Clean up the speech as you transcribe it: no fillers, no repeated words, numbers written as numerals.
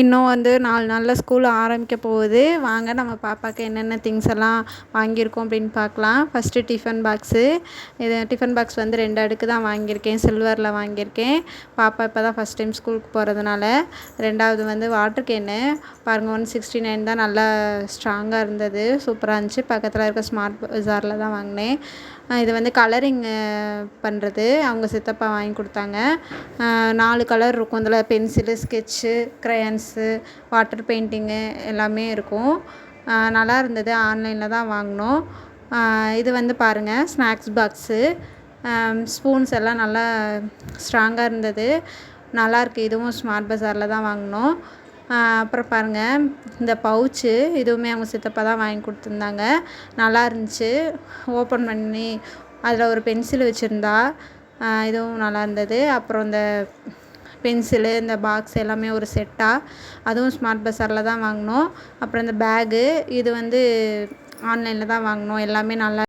இன்னும் வந்து 4 நாளில் ஸ்கூல் ஆரம்பிக்க போகுது. வாங்க நம்ம பாப்பாவுக்கு என்னென்ன திங்ஸ் எல்லாம் வாங்கியிருக்கோம் அப்படின்னு பார்க்கலாம். First tiffin box. இது டிஃபன் பாக்ஸ் வந்து 2 அடுக்கு தான் வாங்கியிருக்கேன். சில்வரில் வாங்கியிருக்கேன். பாப்பா இப்போ தான் ஃபஸ்ட் டைம் ஸ்கூலுக்கு போகிறதுனால. 2வது வந்து வாட்டர் கேனு பாருங்கள், 169 தான், நல்லா ஸ்ட்ராங்காக இருந்தது, சூப்பராக இருந்துச்சு. பக்கத்தில் இருக்க ஸ்மார்ட் பஜாரில் தான் வாங்கினேன். இது வந்து கலரிங் பண்ணுறது அவங்க சித்தப்பா வாங்கி கொடுத்தாங்க. 4 கலர் இருக்கும் இதில். Pencil, sketch, crayons, water painting எல்லாமே இருக்கும். நல்லா இருந்தது. ஆன்லைனில் தான் வாங்கினோம். இது வந்து பாருங்கள், ஸ்நாக்ஸ் பாக்ஸு. ஸ்பூன்ஸ் எல்லாம் நல்லா ஸ்ட்ராங்காக இருந்தது, நல்லாயிருக்கு. இதுவும் ஸ்மார்ட் பஜாரில் தான் வாங்கினோம். அப்புறம் பாருங்கள், இந்த பவுச்சு இதுவுமே அவங்க சித்தப்பா தான் வாங்கி கொடுத்துருந்தாங்க. நல்லா இருந்துச்சு. ஓப்பன் பண்ணி அதில் ஒரு பென்சில் வச்சுருந்தா, இதுவும் நல்லா இருந்தது. அப்புறம் இந்த பென்சிலு, இந்த பாக்ஸ் எல்லாமே ஒரு செட்டாக, அதுவும் ஸ்மார்ட் பஜாரில் தான் வாங்கினோம். அப்புறம் இந்த பேகு, இது வந்து ஆன்லைனில் தான் வாங்கினோம். எல்லாமே நல்லா